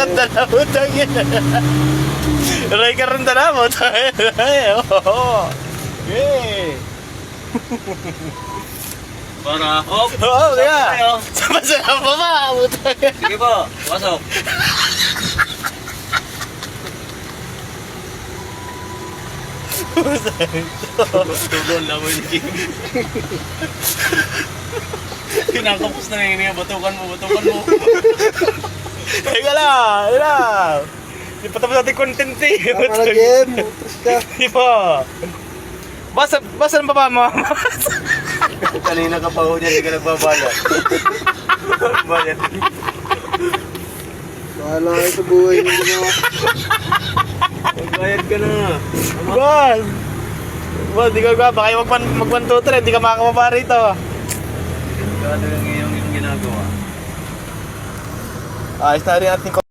ganda na po tayo. Ray ka rin na po tayo. Okay. Para, hop. Oo, kaya. Tayo. Sama-sama pa ba? Sige po, pasok. Tugon na mo yung game. Kinakapos na yun niya, batukan mo. Teka lang, teka lang. Di pa tapos natin content eh. Tama na game, utras ka. Di pa. Basa ng baba mo. Kanina ka pa ho dyan, hindi ka nagbabayad. Bayad. Bahala kayo sa buhay mo ginawa. Magbayad ka na. Boss! Boss, di ka baka kayo mag-1, 2, 3, di ka makakababa rito. Gano'n yung ginagawa. Ayos na rin natin